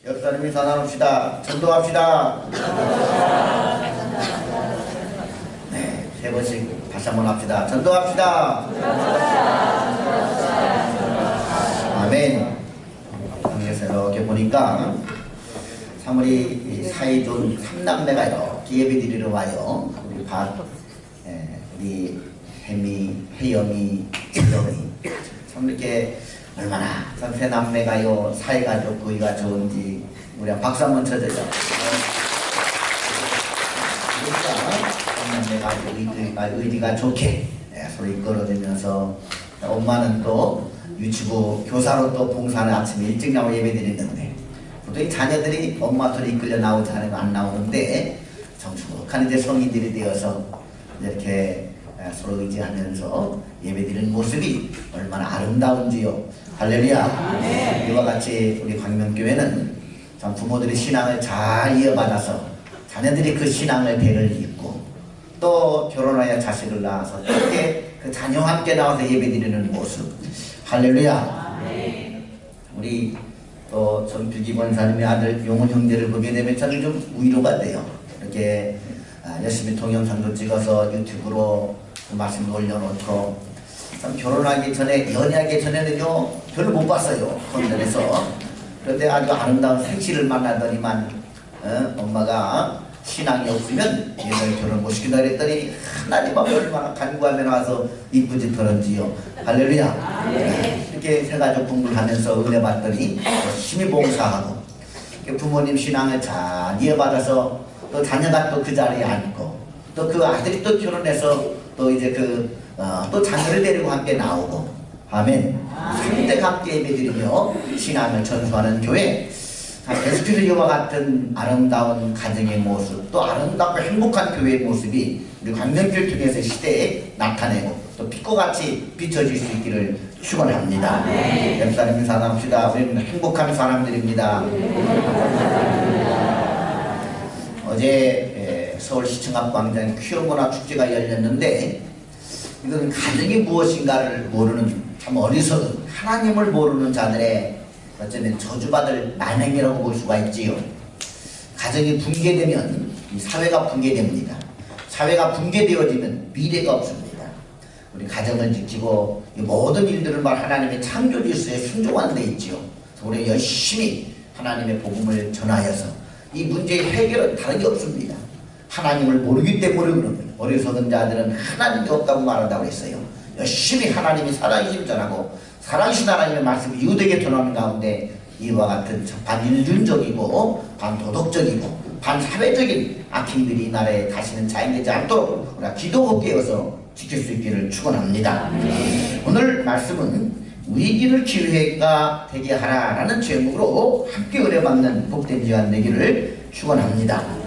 옆사람이 사랑합시다. 전도합시다. 네, 세 번씩 다시 한번 합시다. 전도합시다. 아멘. 여기서 이렇게 보니까 참 우리 사이좋은 삼남매가 이렇게 예배드리러 와요. 우리 우리 혜미, 혜영이, 진정이 참 이렇게 얼마나 참 세 남매가요 사이가 좋고 이가 좋은지 우리 박수 한번 쳐드려. 그러니까 삼남매가 의지가 좋게 서로 이끌어주면서 엄마는 또 유치부 교사로 또 봉사는 아침에 일찍 나와 예배드리는데 보통 이 자녀들이 엄마 소리 이끌려 나오지 않으면 안 나오는데 정숙한 이제 성인들이 되어서 이렇게 서로 의지하면서 예배드리는 모습이 얼마나 아름다운지요. 할렐루야. 네. 이와 같이 우리 광명교회는 참 부모들의 신앙을 잘 이어받아서 자녀들이 그 신앙을 배를 잇고 또 결혼하여 자식을 낳아서 이렇게 그 자녀와 함께 나와서 예배드리는 모습. 할렐루야. 네. 우리 또 전필기 권사님의 아들 용훈 형제를 보게 되면 저는 좀 위로가 돼요. 이렇게 열심히 동영상도 찍어서 유튜브로 그 말씀을 올려놓고 참 결혼하기 전에 연애하기 전에는요 별로 못 봤어요 건전에서. 그런데 아주 아름다운 생시를 만나더니만 엄마가 신앙이 없으면 얘들 결혼 못 시킨다 그랬더니 하나님 앞에 얼마나 간구하며 나와서 이쁜 짓 하는지요. 할렐루야. 네. 이렇게 세가족 공부를 하면서 은혜 받더니 열심히 봉사하고 부모님 신앙을 잘 이어받아서 또 자녀가 또 그 자리에 앉고 또 그 아들이 또 결혼해서 또 이제 또 자녀를 데리고 함께 나오고 아멘. 상대 함께 예배드리며 신앙을 전수하는 교회. 계속해서 이와 같은 아름다운 가정의 모습 또 아름답고 행복한 교회의 모습이 우리 광명교회를 통해서 시대에 나타내고 또 빛과 같이 비춰질 수 있기를 축원합니다. 옆사람이 사랑합시다. 우리는 행복한 사람들입니다. 어제 서울시청 앞 광장에 퀴어 문화 축제가 열렸는데 이건 가정이 무엇인가를 모르는 참 어리석은 하나님을 모르는 자들의 어쩌면 저주받을 만행이라고 볼 수가 있지요. 가정이 붕괴되면 이 사회가 붕괴됩니다. 사회가 붕괴되어지면 미래가 없습니다. 우리 가정을 지키고 이 모든 일들을 하나님의 창조 질서에 순종하는 데 있지요. 우리 열심히 하나님의 복음을 전하여서 이 문제의 해결은 다른 게 없습니다. 하나님을 모르기 때문에 그런 거예요. 어리석은 자들은 하나님이 없다고 말한다고 했어요. 열심히 하나님이 사랑이심 전하고 사랑이신 하나님의 말씀이 유대게 전하는 가운데 이와 같은 반인륜적이고 반도덕적이고 반사회적인 악행들이 이 나라에 다시는 자행되지 않도록 우리가 기도하고 깨어서 지킬 수 있기를 축원합니다. 오늘 말씀은 위기를 기회가 되게 하라라는 제목으로 함께 은혜받는 복된 시간 되기를 축원합니다.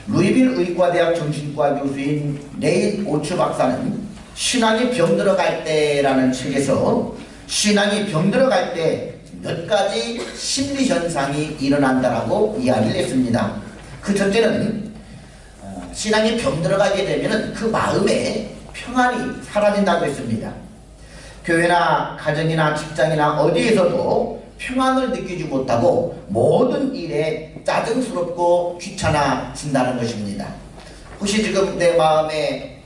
루이빌 의과대학 정신과 교수인 레인 오츠 박사는 신앙이 병들어갈 때라는 책에서 신앙이 병들어갈 때 몇 가지 심리 현상이 일어난다라고 이야기를 했습니다. 그 첫째는 신앙이 병들어가게 되면 그 마음에 평안이 사라진다고 했습니다. 교회나 가정이나 직장이나 어디에서도 평안을 느끼지 못하고 모든 일에 짜증스럽고 귀찮아진다는 것입니다. 혹시 지금 내 마음에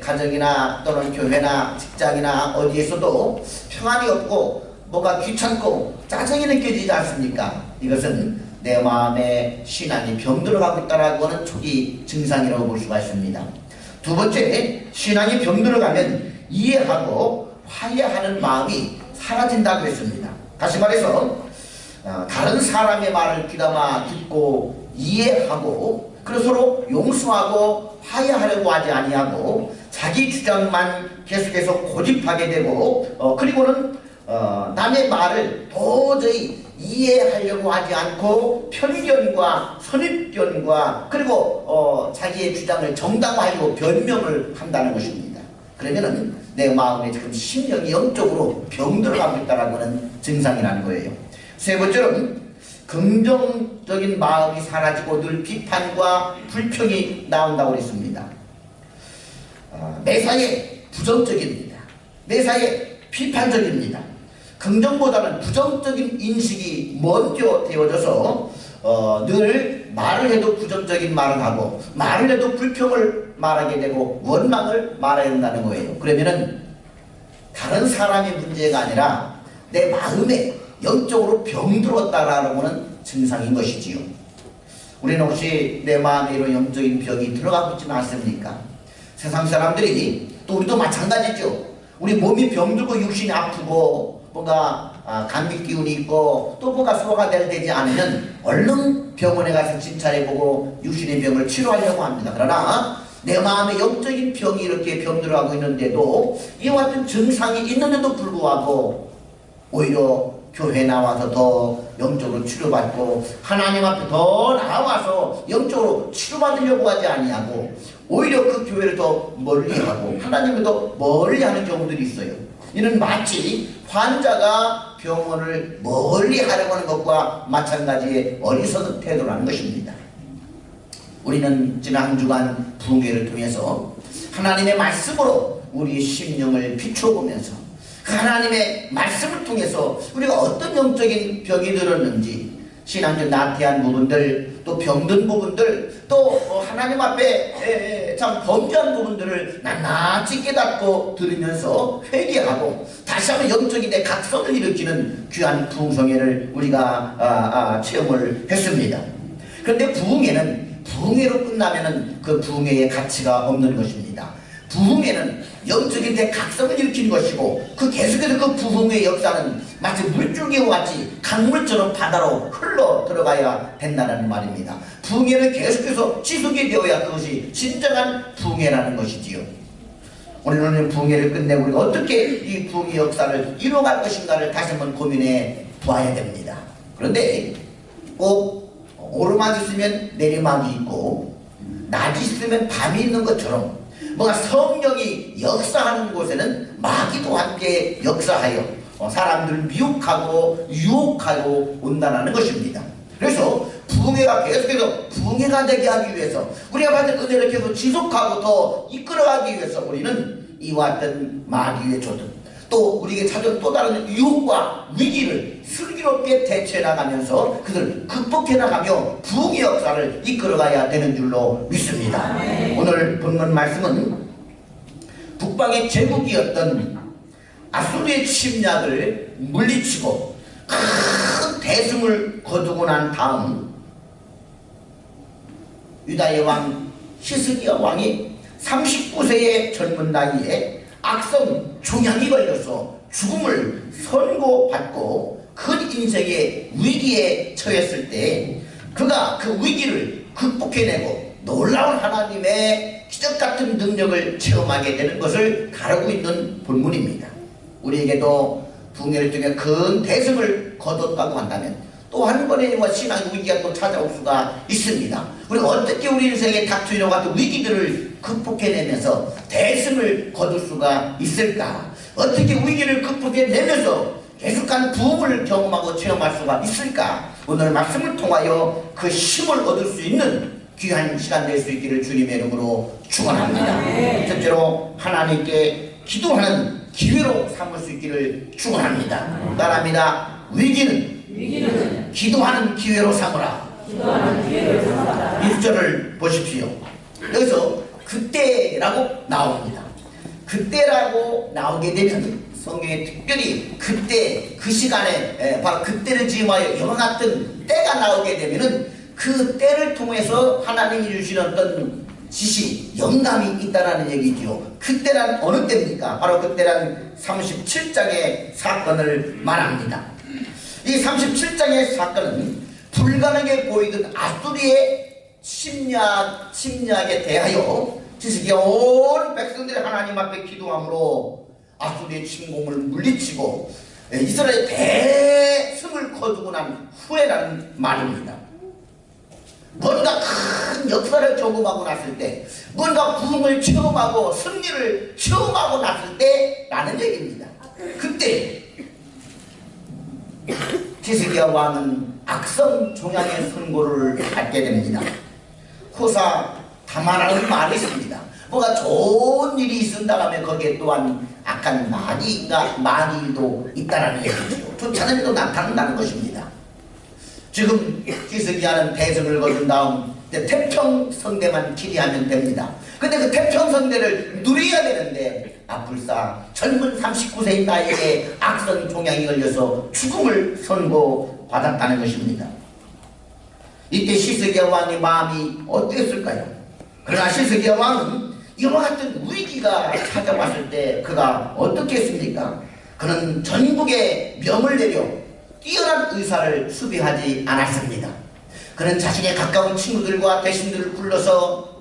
가정이나 또는 교회나 직장이나 어디에서도 평안이 없고 뭐가 귀찮고 짜증이 느껴지지 않습니까? 이것은 내 마음에 신앙이 병들어가고 있다고 하는 초기 증상이라고 볼 수가 있습니다. 두 번째, 신앙이 병들어가면 이해하고 화해하는 마음이 사라진다고 했습니다. 다시 말해서 다른 사람의 말을 귀담아 듣고 이해하고 그래서 서로 용서하고 화해하려고 하지 아니하고 자기 주장만 계속해서 고집하게 되고 그리고는 남의 말을 도저히 이해하려고 하지 않고 편견과 선입견과 그리고 자기의 주장을 정당화하려고 변명을 한다는 것입니다. 그러면은 내 마음에 지금 심령이 영적으로 병들어가고 있다는 하는 증상이라는 거예요. 세 번째로는 긍정적인 마음이 사라지고 늘 비판과 불평이 나온다고 했습니다. 매사에 부정적입니다. 매사에 비판적입니다. 긍정보다는 부정적인 인식이 먼저 되어져서 늘 말을 해도 부정적인 말을 하고 말을 해도 불평을 말하게 되고 원망을 말해야 한다는 거예요. 그러면은 다른 사람의 문제가 아니라 내 마음에 영적으로 병들었다라는 것은 증상인 것이지요. 우리는 혹시 내 마음에 이런 영적인 병이 들어가고 있지는 않습니까? 세상 사람들이 또 우리도 마찬가지죠. 우리 몸이 병들고 육신이 아프고 뭔가 감기 기운이 있고 또 뭔가 소화가 되지 않으면 얼른 병원에 가서 진찰해보고 육신의 병을 치료하려고 합니다. 그러나 내 마음에 영적인 병이 이렇게 병들어가고 있는데도 이와 같은 증상이 있는데도 불구하고 오히려 교회 나와서 더 영적으로 치료받고 하나님 앞에 더 나와서 영적으로 치료받으려고 하지 아니하고 오히려 그 교회를 더 멀리하고 하나님을 더 멀리하는 경우들이 있어요. 이는 마치 환자가 병원을 멀리하려고 하는 것과 마찬가지의 어리석은 태도라는 것입니다. 우리는 지난 한 주간 부흥회를 통해서 하나님의 말씀으로 우리의 심령을 비춰보면서 하나님의 말씀을 통해서 우리가 어떤 영적인 병이 들었는지 신앙적 나태한 부분들 또 병든 부분들 또 하나님 앞에 참 범죄한 부분들을 낱낱이 깨닫고 들으면서 회개하고 다시 한번 영적인 내 각성을 일으키는 귀한 부흥성회를 우리가 체험을 했습니다. 그런데 부흥회로 끝나면은 그 부흥회의 가치가 없는 것입니다. 부흥회는 영적인 대각성을 일으킨 것이고 그 계속해서 그 부흥의 역사는 마치 물줄기와 같이 강물처럼 바다로 흘러 들어가야 된다는 말입니다. 부흥회는 계속해서 지속이 되어야 그것이 진정한 부흥회라는 것이지요. 오늘은 부흥회를 끝내고 우리가 어떻게 이 부흥의 역사를 이뤄갈 것인가를 다시 한번 고민해 보아야 됩니다. 그런데 꼭 오르막이 있으면 내리막이 있고 낮이 있으면 밤이 있는 것처럼 뭔가 성령이 역사하는 곳에는 마귀도 함께 역사하여 사람들을 미혹하고 유혹하고 온다는 것입니다. 그래서 부흥회가 계속해서 부흥회가 되게 하기 위해서 우리가 받은 은혜를 계속 지속하고 더 이끌어가기 위해서 우리는 이와 같은 마귀의 조든 또 우리에게 찾아온 또 다른 유혹과 위기를 슬기롭게 대처해 나가면서 그들을 극복해 나가며 부흥의 역사를 이끌어가야 되는 줄로 믿습니다. 오늘 본문 말씀은 북방의 제국이었던 아수르의 침략을 물리치고 큰 대승을 거두고 난 다음 유다의 왕 히스기야 왕이 39세의 젊은 나이에 악성 종양이 걸려서 죽음을 선고받고 큰 인생의 위기에 처했을 때 그가 그 위기를 극복해내고 놀라운 하나님의 기적같은 능력을 체험하게 되는 것을 다루고 있는 본문입니다. 우리에게도 부흥회를 통해 큰 대승을 거뒀다고 한다면 또 한 번의 신앙의 위기가 또 찾아올 수가 있습니다. 우리가 어떻게 우리 인생에 닥쳐 이와 같은 위기들을 극복해내면서 대승을 거둘 수가 있을까? 어떻게 위기를 극복해내면서 계속한 부흥을 경험하고 체험할 수가 있을까? 오늘 말씀을 통하여 그 힘을 얻을 수 있는 귀한 시간 될 수 있기를 주님의 이름으로 축원합니다. 첫째로 하나님께 기도하는 기회로 삼을 수 있기를 축원합니다. 따라합니다. 위기는 기도하는 기회로 삼으라. 1절을 보십시오. 여기서 그때라고 나옵니다. 그때라고 나오게 되면 성경에 특별히 그때 그 시간에 바로 그때를 지음하여 이와 같은 때가 나오게 되면은 그 때를 통해서 하나님이 주시는 어떤 지시, 영감이 있다라는 얘기죠. 그때란 어느 때입니까? 바로 그때란 37장의 사건을 말합니다. 이 37장의 사건은 불가능해 보이던 아수리의 침략에 대하여 히스기야 온 백성들이 하나님 앞에 기도함으로 아수리의 침공을 물리치고 이스라엘의 대승을 거두고 난 후에라는 말입니다. 뭔가 큰 역사를 경험하고 났을 때, 뭔가 부흥을 체험하고 승리를 체험하고 났을 때 라는 얘기입니다. 그때 히스기야 왕은 악성 종양의 선고를 받게 됩니다. 호사 다마라는 말이 있습니다. 뭐가 좋은 일이 있은다 하면 거기에 또한 악한 마귀일도 있다라는 얘기죠. 좋지 않은 일도 나타난다는 것입니다. 지금 히스기야는 대성을 거둔 다음 태평성대만 기리하면 됩니다. 근데 그 태평성대를 누려야 되는데 불사 젊은 39세의 나이에 악성 종양이 걸려서 죽음을 선고받았다는 것입니다. 이때 히스기야 왕의 마음이 어땠을까요? 그러나 히스기야 왕은 이와 같은 위기가 찾아왔을 때 그가 어떻게 했습니까? 그는 전국에 명을 내려 뛰어난 의사를 수비하지 않았습니다. 그는 자신의 가까운 친구들과 대신들을 불러서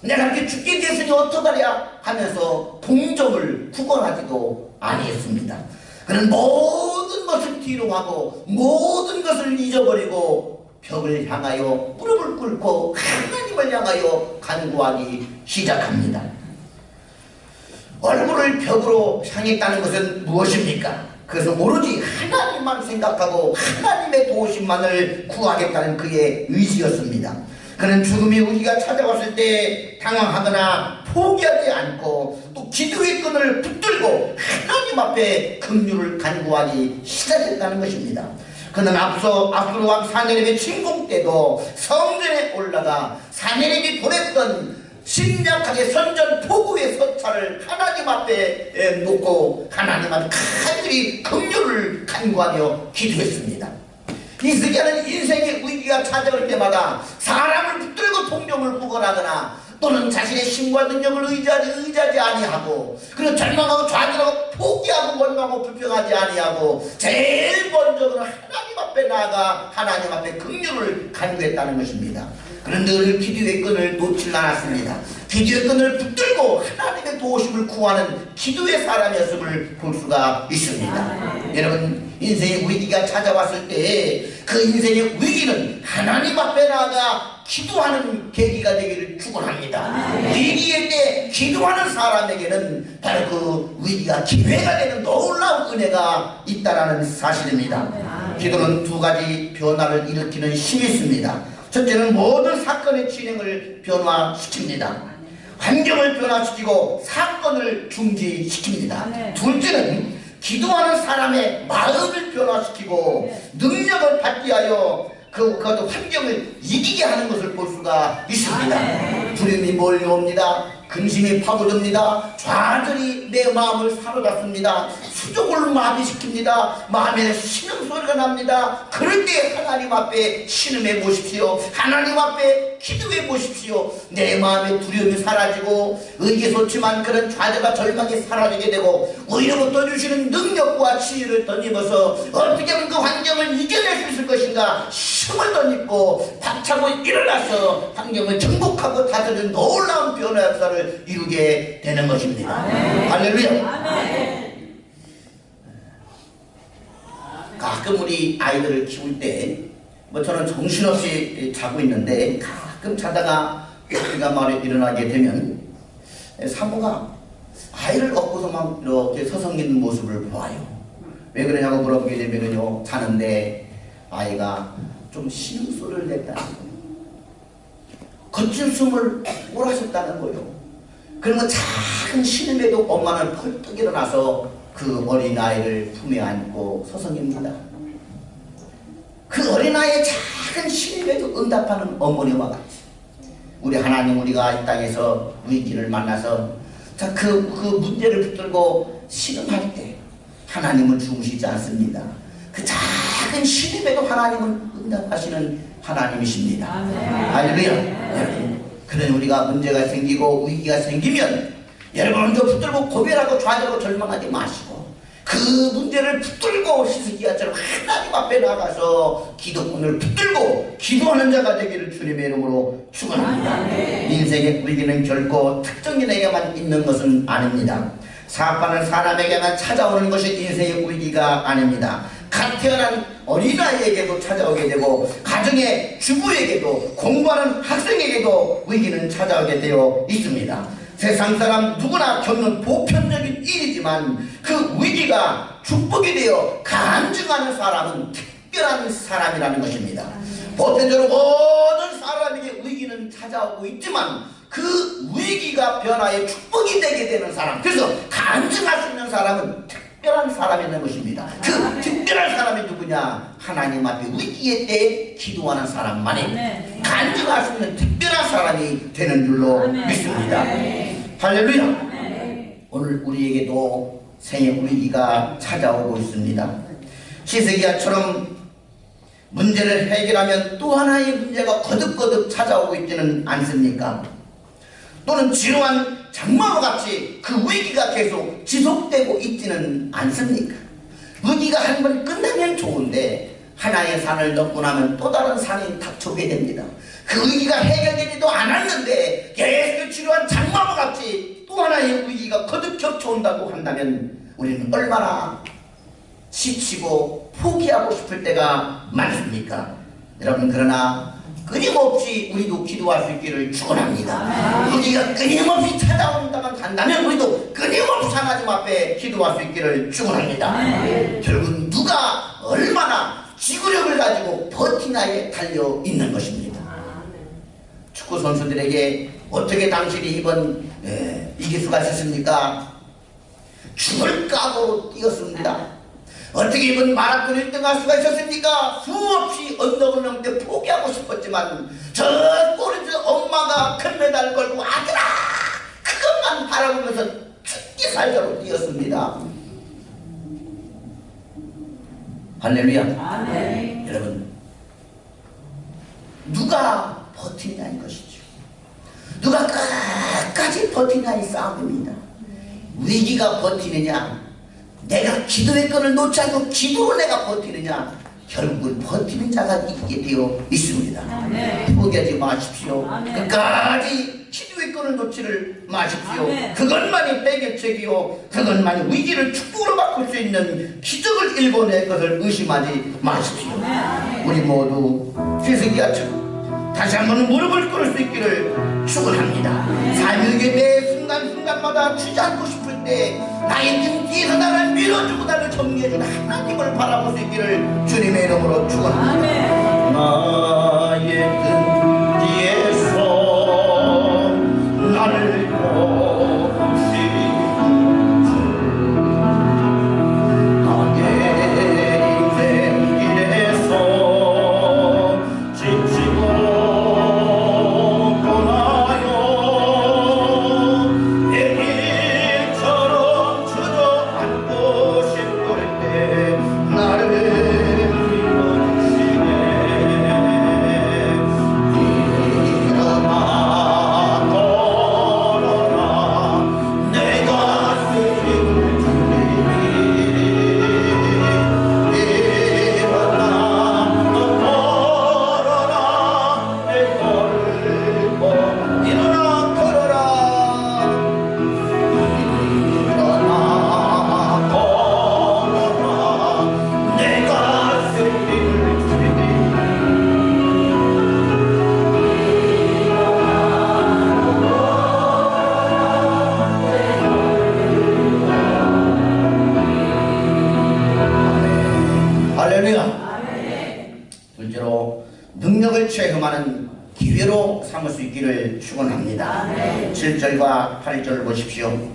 내가 이렇게 죽게 됐으니 어떡하랴 하면서 동정을 구걸하지도 아니했습니다. 그는 모든 것을 뒤로 하고 모든 것을 잊어버리고 벽을 향하여 무릎을 꿇고 하나님을 향하여 간구하기 시작합니다. 얼굴을 벽으로 향했다는 것은 무엇입니까? 그래서 오로지 하나님만 생각하고 하나님의 도우심만을 구하겠다는 그의 의지였습니다. 그는 죽음의 위기가 찾아왔을 때 당황하거나 포기하지 않고 또 기도의 끈을 붙들고 하나님 앞에 긍휼을 간구하기 시작했다는 것입니다. 그는 앞서 압수로왕 사네립의 침공 때도 성전에 올라가 사네립이 보냈던 심약하게 선전포고의 서찰을 하나님 앞에 놓고 하나님 앞에 간절히 긍휼을 간구하며 기도했습니다. 히스기야는 인생의 위기가 찾아올 때마다 사람을 붙들고 동정을 구걸하거나 또는 자신의 힘과 능력을 의지하지 아니하고 그리고 절망하고 좌절하고 포기하고 원망하고 불평하지 아니하고 제일 먼저는 하나님 앞에 나아가 하나님 앞에 긍휼을 간구했다는 것입니다. 그는 늘 기도의 끈을 놓지 않았습니다. 기도의 끈을 붙들고 하나님의 도우심을 구하는 기도의 사람이었음을 볼 수가 있습니다. 여러분, 인생의 위기가 찾아왔을 때 그 인생의 위기는 하나님 앞에 나아가 기도하는 계기가 되기를 축원합니다. 위기의 때 기도하는 사람에게는 바로 그 위기가 기회가 되는 놀라운 은혜가 있다는 사실입니다. 기도는 두 가지 변화를 일으키는 힘이 있습니다. 첫째는 모든 사건의 진행을 변화시킵니다. 환경을 변화시키고 사건을 중지시킵니다. 둘째는 기도하는 사람의 마음을 변화시키고 능력을 받게 하여 그 환경을 이기게 하는 것을 볼 수가 있습니다. 두려움이 몰려옵니다. 근심이 파고듭니다. 좌절이 내 마음을 사로잡습니다. 수족을 마비시킵니다. 마음에 신음소리가 납니다. 그럴 때 하나님 앞에 신음해 보십시오. 하나님 앞에 기도해 보십시오. 내 마음의 두려움이 사라지고 의기소침한 그런 좌절과 절망이 사라지게 되고 의로부터 주시는 능력과 지혜를 덧입어서 어떻게 하면 그 환경을 이겨낼 수 있을 것인가 힘을 덧입고 박차고 일어나서 환경을 정복하고 다스리는 놀라운 변화 역사를 이루게 되는 것입니다. 할렐루야. 가끔 우리 아이들을 키울 때 저는 정신없이 자고 있는데 가끔 자다가 우리가 말에 일어나게 되면 사모가 아이를 업고서 막 이렇게 서성이는 모습을 보아요. 왜 그러냐고 물어보게 되면요, 자는데 아이가 좀 신음소리를 냈다는 거예요. 거친 숨을 몰아셨다는 거예요. 그러면 작은 신음에도 엄마는 벌떡 일어나서 그 어린아이를 품에 안고 서성입니다. 그 어린아이의 작은 신음에도 응답하는 어머니와 같이 우리 하나님, 우리가 이 땅에서 위기를 만나서 그 문제를 붙들고 신음할 때 하나님은 주무시지 않습니다. 그 작은 신음에도 하나님은 응답하시는 하나님이십니다. 할렐루야. 그러니 우리가 문제가 생기고 위기가 생기면 여러분 먼저 붙들고 고별하고 좌절하고 절망하지 마시고 그 문제를 붙들고 히스기야처럼 하나님 앞에 나가서 기도꾼을 붙들고 기도하는 자가 되기를 주님의 이름으로 축원합니다. 인생의 위기는 결코 특정인에게만 있는 것은 아닙니다. 사업하는 사람에게만 찾아오는 것이 인생의 위기가 아닙니다. 갓 태어난 어린아이에게도 찾아오게 되고 가정의 주부에게도 공부하는 학생에게도 위기는 찾아오게 되어 있습니다. 세상 사람 누구나 겪는 보편적인 일이지만 그 위기가 축복이 되어 간증하는 사람은 특별한 사람이라는 것입니다. 보편적으로 모든 사람에게 위기는 찾아오고 있지만 그 위기가 변화의 축복이 되게 되는 사람, 그래서 간증할 수 있는 사람은 특별한 사람이 있는 것입니다. 그 특별한 사람이 누구냐? 하나님 앞에 위기의 때에 기도하는 사람만이 간증할 수 있는 특별한 사람이 되는 줄로 믿습니다. 할렐루야. 오늘 우리에게도 생의 위기가 찾아오고 있습니다. 히스기야처럼 문제를 해결하면 또 하나의 문제가 거듭거듭 찾아오고 있지는 않습니까? 또는 지루한 장마와 같이 그 위기가 계속 지속되고 있지는 않습니까? 위기가 한 번 끝나면 좋은데 하나의 산을 넘고 나면 또 다른 산이 닥쳐오게 됩니다. 그 위기가 해결되지도 않았는데 계속 지루한 장마와 같이 또 하나의 위기가 거듭 겹쳐온다고 한다면 우리는 얼마나 지치고 포기하고 싶을 때가 많습니까? 여러분, 그러나 끊임없이 우리도 기도할 수 있기를 축원합니다. 위기가 끊임없이 찾아온다만 한다면 우리도 끊임없이 하나님 앞에 기도할 수 있기를 축원합니다. 결국 누가 얼마나 지구력을 가지고 버티나에 달려 있는 것입니다. 축구 선수들에게 어떻게 당신이 이번 이길 수가 있었습니까? 죽을 각오로 뛰었습니다. 어떻게 이번 마라톤 1등 할 수가 있었습니까? 수없이 언덕을 넘게 포기하고 싶었지만 저 꼬리들 엄마가 금메달 걸고 아들아 그것만 바라보면서 죽기 살자로 뛰었습니다. 할렐루야. 아멘. 여러분, 누가 버티냐는 것이죠. 누가 끝까지 버티냐의 싸움입니다. 위기가 버티느냐, 내가 기도의 끈을 놓지 않고 기도로 내가 버티느냐, 결국은 버티는 자가 있게 되어 있습니다. 아멘. 포기하지 마십시오. 아멘. 끝까지 기도의 끈을 놓지를 마십시오. 아멘. 그것만이 해결책이요, 그것만이 위기를 축복으로 바꿀 수 있는 기적을 일궈낼 것을 의심하지 마십시오. 아멘. 우리 모두 히스기야처럼 다시 한번 무릎을 꿇을 수 있기를 축원합니다. 삶의 매 순간순간마다 주저앉고 싶을 때 나의 등 뒤에서 나를 밀어주고 나를 정리해준 하나님을 바라볼 수 있기를 주님의 이름으로 축원합니다. 나의 등 뒤에서 나를 체험하는 기회로 삼을 수 있기를 축원합니다. 7절과 8절을 보십시오.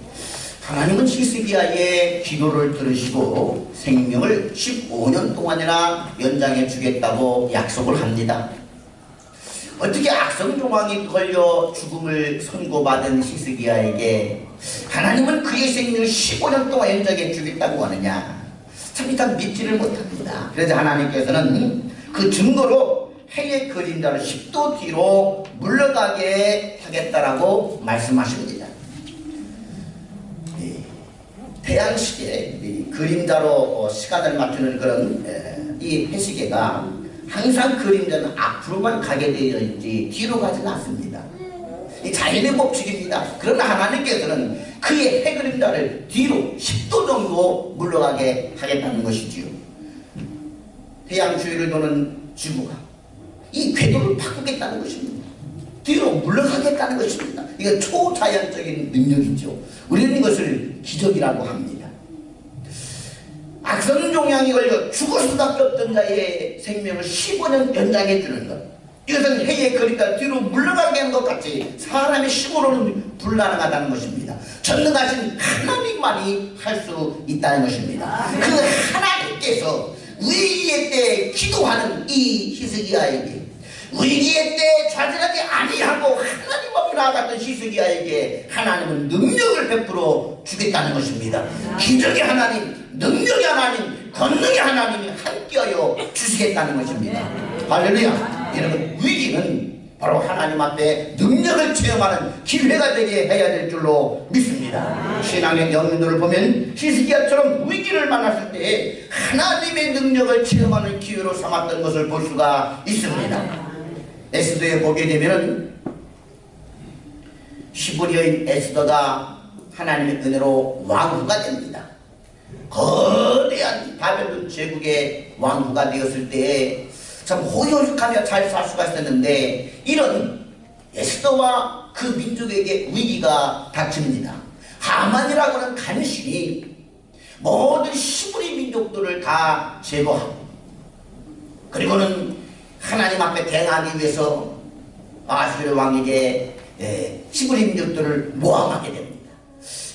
하나님은 히스기야의 기도를 들으시고 생명을 15년 동안이나 연장해 주겠다고 약속을 합니다. 어떻게 악성 조항이 걸려 죽음을 선고받은 히스기야에게 하나님은 그의 생명을 15년 동안 연장해 주겠다고 하느냐, 참 일단 믿지를 못합니다. 그래서 하나님께서는 그 증거로 해의 그림자를 10도 뒤로 물러가게 하겠다라고 말씀하십니다. 태양시계 그림자로 시간을 맞추는 그런 이 해시계가 항상 그림자는 앞으로만 가게 되어 있지 뒤로 가지는 않습니다. 이 자연의 법칙입니다. 그러나 하나님께서는 그의 해 그림자를 뒤로 10도 정도 물러가게 하겠다는 것이지요. 태양 주위를 도는 지구가 이 궤도를 바꾸겠다는 것입니다. 뒤로 물러가겠다는 것입니다. 이거 초자연적인 능력이죠. 우리는 이것을 기적이라고 합니다. 악성 종양이 걸려 죽을 수밖에 없던 자의 생명을 15년 연장해 주는 것, 이것은 해의 거리가 뒤로 물러가게 하는 것 같이 사람의 힘으로는 불가능하다는 것입니다. 전능하신 하나님만이 할 수 있다는 것입니다. 그 하나님께서 위기의 때 기도하는 이 히스기야에게, 위기의 때 좌절하지 아니하고 하나님 앞에 나아갔던 히스기야에게 하나님은 능력을 베풀어 주겠다는 것입니다. 기적의 하나님, 능력의 하나님, 권능의 하나님이 함께하여 주시겠다는 것입니다. 할렐루야. 여러분, 위기는 바로 하나님 앞에 능력을 체험하는 기회가 되게 해야 될 줄로 믿습니다. 신앙의 영웅들을 보면 히스기야처럼 위기를 만났을 때 하나님의 능력을 체험하는 기회로 삼았던 것을 볼 수가 있습니다. 에스더에 보게 되면 시브리어인 에스더가 하나님의 은혜로 왕후가 됩니다. 거대한 바벨론 제국의 왕후가 되었을 때 참 호요육하며 잘 살 수가 있었는데, 이런 에스더와 그 민족에게 위기가 닥칩니다. 하만이라고 하는 간신이 모든 시브리 민족들을 다 제거하고, 그리고는 하나님 앞에 대항하기 위해서 아수르 왕에게 시브리 민족들을 모함하게 됩니다.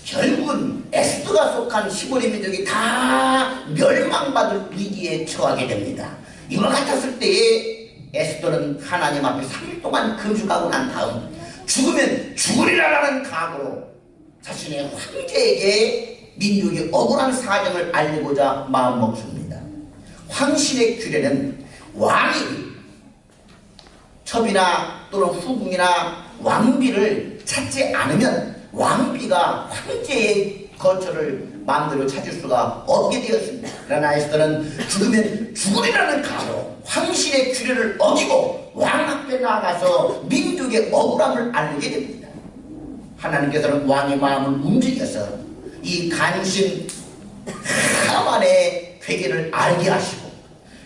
결국은 에스더가 속한 시브리 민족이 다 멸망받을 위기에 처하게 됩니다. 이와 같았을 때에 에스더는 하나님 앞에 3일 동안 금식하고 난 다음 죽으면 죽으리라라는 각오로 자신의 황제에게 민족의 억울한 사정을 알리고자 마음먹습니다. 황실의 규례는 왕이 첩이나 또는 후궁이나 왕비를 찾지 않으면 왕비가 황제의 거처를 마음대로 찾을 수가 없게 되었습니다. 그러나 에스더는 죽으면 죽으리라는 각오로 황실의 규례를 어기고 왕 앞에 나가서 민족의 억울함을 알리게 됩니다. 하나님께서는 왕의 마음을 움직여서 이 간신 하만의 괴계를 알게 하시고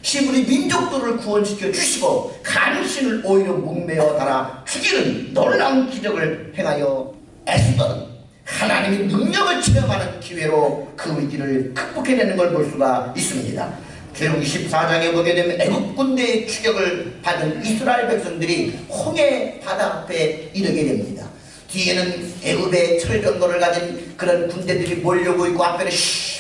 시브리 민족들을 구원시켜 주시고 간신을 오히려 목매어 달아 죽이는 놀라운 기적을 행하여 에스더는 하나님의 능력을 체험하는 기회로 그 위기를 극복해내는 걸 볼 수가 있습니다. 계시록 24장에 보게 되면 애국 군대의 추격을 받은 이스라엘 백성들이 홍해 바다 앞에 이르게 됩니다. 뒤에는 애굽의 철병거를 가진 그런 군대들이 몰려오고 있고 앞에는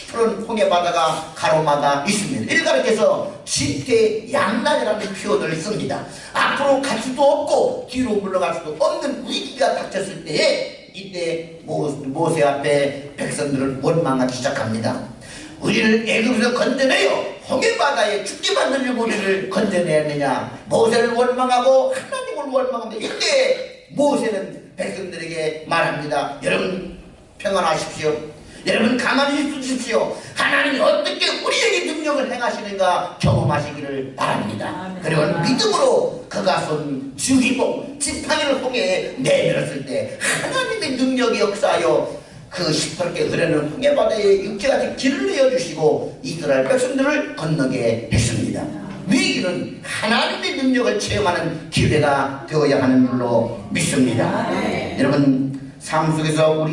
푸른 홍해 바다가 가로막아 있습니다. 이를 가리켜서 지태양난이라는 표현을 씁니다. 앞으로 갈 수도 없고 뒤로 물러갈 수도 없는 위기가 닥쳤을 때에 이때 모세 앞에 백성들을 원망하기 시작합니다. 우리를 애굽에서 건져내요 홍해바다에 죽게 만들려고 우리를 건져내느냐. 모세를 원망하고 하나님을 원망합니다. 이때 모세는 백성들에게 말합니다. 여러분 평안하십시오. 여러분 가만히 있으십시오. 하나님이 어떻게 우리에게 능력을 행하시는가 경험하시기를 바랍니다. 그리고 믿음으로 그가 쏜 주기복 지팡이를 홍해에 내밀었을 때 하나님의 능력이 역사하여 그 시퍼렇게 흐르는 홍해바다에 육지같이 길을 내어주시고 이스라엘 백성들을 건너게 했습니다. 위기는 하나님의 능력을 체험하는 기회가 되어야 하는 줄로 믿습니다. 여러분 삶 속에서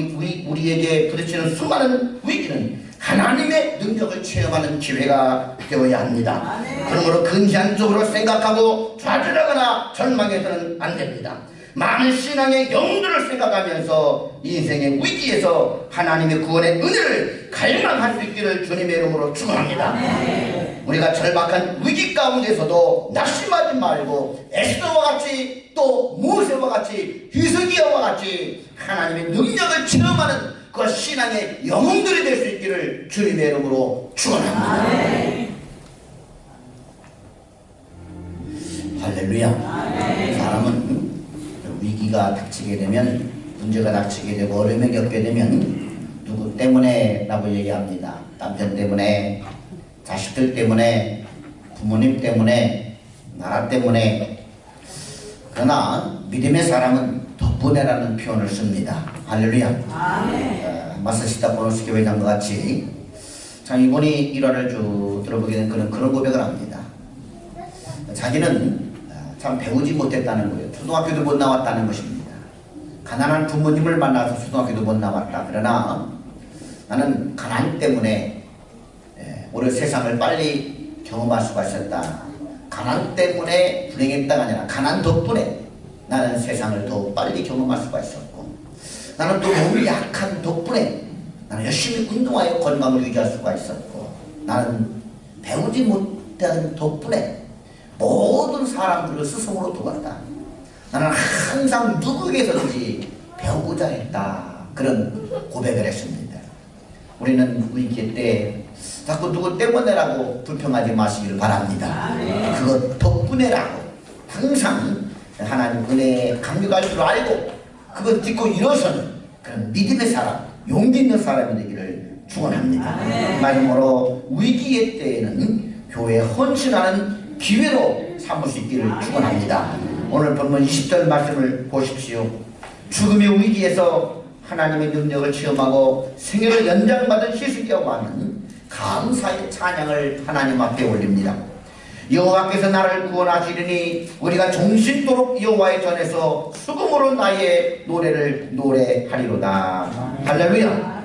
우리에게 부딪히는 수많은 위기는 하나님의 능력을 체험하는 기회가 되어야 합니다. 그러므로 근시안적으로 생각하고 좌절하거나 절망해서는 안 됩니다. 많은 신앙의 영웅들을 생각하면서 인생의 위기에서 하나님의 구원의 은혜를 갈망할 수 있기를 주님의 이름으로 축원합니다. 우리가 절박한 위기 가운데서도 낙심하지 말고 에스더와 같이 또 모세와 같이 히스기야와 같이 하나님의 능력을 체험하는 그 신앙의 영웅들이 될 수 있기를 주님의 이름으로 축원합니다. 할렐루야. 사람은 위기가 닥치게 되면 문제가 닥치게 되고 어려움을 겪게 되면 누구 때문에 라고 얘기합니다. 남편 때문에, 자식들 때문에, 부모님 때문에, 나라 때문에. 그러나 믿음의 사람은 덕분에라는 표현을 씁니다. 할렐루야. 마사시타 보너스 교회장과 같이 참 이분이 일화를 쭉 들어보게 된 그런 고백을 합니다. 자기는 참 배우지 못했다는 거예요. 초등학교도 못 나왔다는 것입니다. 가난한 부모님을 만나서 초등학교도 못 나왔다. 그러나 나는 가난 때문에 오늘 세상을 빨리 경험할 수가 있었다. 가난 때문에 불행했다가 아니라 가난 덕분에 나는 세상을 더 빨리 경험할 수가 있었고, 나는 또 몸이 약한 덕분에 나는 열심히 운동하여 건강을 유지할 수가 있었고, 나는 배우지 못한 덕분에 모든 사람들을 스승으로 두었다. 나는 항상 누구에게서든지 배우고자 했다. 그런 고백을 했습니다. 우리는 위기 때 자꾸 누구 때문에라고 불평하지 마시기를 바랍니다. 그것 덕분에라고 항상 하나님 은혜에 감격할 줄 알고 그걸 딛고 일어서는 그런 믿음의 사람, 용기 있는 사람이 되기를 축원합니다. 마지막으로 위기의 때에는 교회에 헌신하는 기회로 삼을 수 있기를 축원합니다. 오늘 본문 20절 말씀을 보십시오. 죽음의 위기에서 하나님의 능력을 체험하고 생애를 연장받은 히스기야 왕은 감사의 찬양을 하나님 앞에 올립니다. 여호와께서 나를 구원하시리니 우리가 종신토록 여호와의 전에서 수금으로 나의 노래를 노래하리로다. 할렐루야.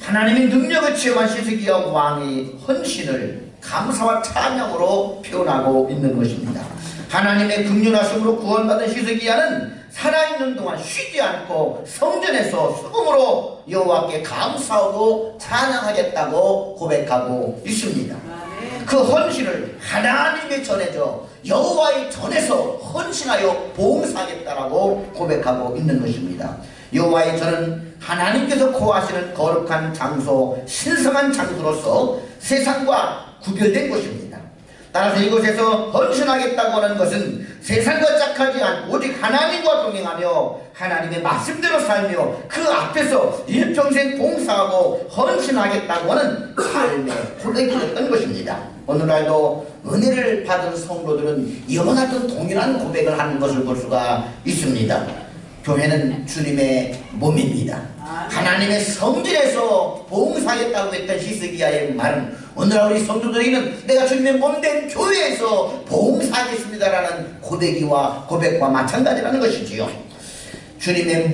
하나님의 능력을 체험한 히스기야 왕의 헌신을 감사와 찬양으로 표현하고 있는 것입니다. 하나님의 긍휼하심으로 구원받은 히스기야는 살아있는 동안 쉬지 않고 성전에서 수금으로 여호와께 감사하고 찬양하겠다고 고백하고 있습니다. 그 헌신을 하나님의 전에서 여호와의 전에서 헌신하여 봉사하겠다라고 고백하고 있는 것입니다. 여호와의 전은 하나님께서 거하시는 거룩한 장소, 신성한 장소로서 세상과 구별된 곳입니다. 따라서 이곳에서 헌신하겠다고 하는 것은 세상과 짝하지 않고 오직 하나님과 동행하며 하나님의 말씀대로 살며 그 앞에서 일평생 봉사하고 헌신하겠다고 하는 삶의 고백이었던 것입니다. 오늘날도 은혜를 받은 성도들은 이와 같은 동일한 고백을 하는 것을 볼 수가 있습니다. 교회는 주님의 몸입니다. 하나님의 성전에서 봉사하겠다고 했던 히스기야의 말은 오늘날 우리 성도들에게는 내가 주님의 몸된 교회에서 봉사하겠습니다라는 고백과 마찬가지라는 것이지요. 주님의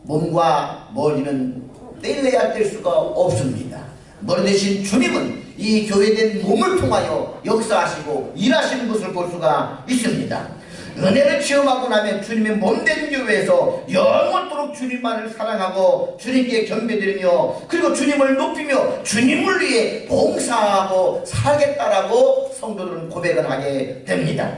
몸과 머리는 떼내야 뗄 수가 없습니다. 머리 대신 주님은 이 교회된 몸을 통하여 역사하시고 일하시는 것을 볼 수가 있습니다. 은혜를 체험하고 나면 주님의 몸된 교회에서 영원토록 주님만을 사랑하고 주님께 경배드리며 그리고 주님을 높이며 주님을 위해 봉사하고 살겠다라고 성도들은 고백을 하게 됩니다.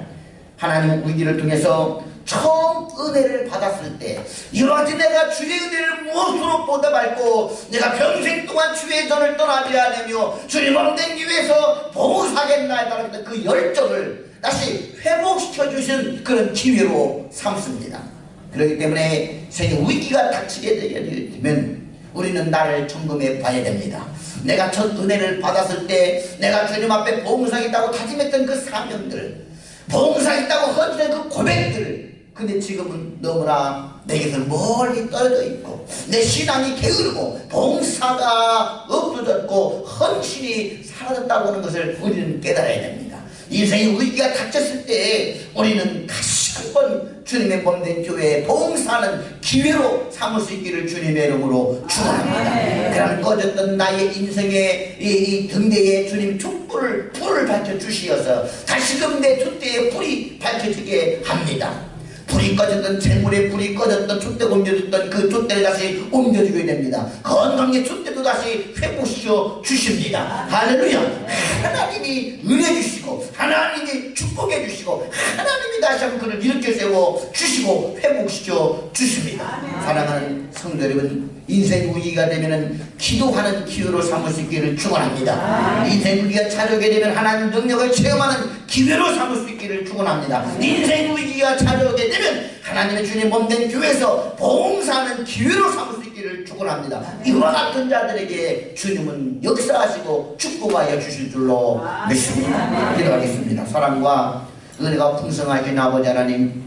하나님 위기를 통해서 처음 은혜를 받았을 때 이러하지 내가 주의 은혜를 무엇으로 보답할고 내가 평생 동안 주의 전을 떠나지 않으며 주님 몸된 교회에서 봉사하겠나이다라는 그 열정을 다시 회복시켜 주신 그런 기회로 삼습니다. 그렇기 때문에 생의 위기가 닥치게 되면 우리는 나를 점검해 봐야 됩니다. 내가 첫 은혜를 받았을 때 내가 주님 앞에 봉사하겠다고 다짐했던 그 사명들, 봉사하겠다고 헌신한 그 고백들, 근데 지금은 너무나 내게서 멀리 떨어져 있고 내 신앙이 게으르고 봉사가 없어졌고 헌신이 사라졌다고 하는 것을 우리는 깨달아야 됩니다. 인생의 위기가 닥쳤을 때 우리는 다시 한번 주님의 몸된 교회에 봉사하는 기회로 삼을 수 있기를 주님의 이름으로 축원합니다. 그런 꺼졌던 나의 인생의 이 등대에 주님 불을 밝혀주시어서 다시금 내 촛대에 불이 밝혀지게 합니다. 불이 꺼졌던 재물에 불이 꺼졌던 촛대가 옮겨졌던 그 촛대를 다시 옮겨주게 됩니다. 건강의 촛대도 다시 회복시켜 주십니다. 할렐루야. 하나님이 은혜 주시고 하나님이 축복해 주시고 하나님이 다시 한번 그를 일으켜 세워 주시고 회복시켜 주십니다. 사랑하는 성도 여러분, 인생 위기가 되면은 기도하는 기회로 삼을 수 있기를 축원합니다. 인생 위기가 찾아오게 되면 하나님 능력을 체험하는 기회로 삼을 수 있기를 축원합니다. 인생 위기가 찾아오게 되면 하나님의 주님 몸된 교회에서 봉사하는 기회로 삼을 수 있기를 축원합니다. 이와 같은 자들에게 주님은 역사하시고 축복하여 주실 줄로 믿습니다. 기도하겠습니다. 사랑과 은혜가 풍성하신 아버지 하나님,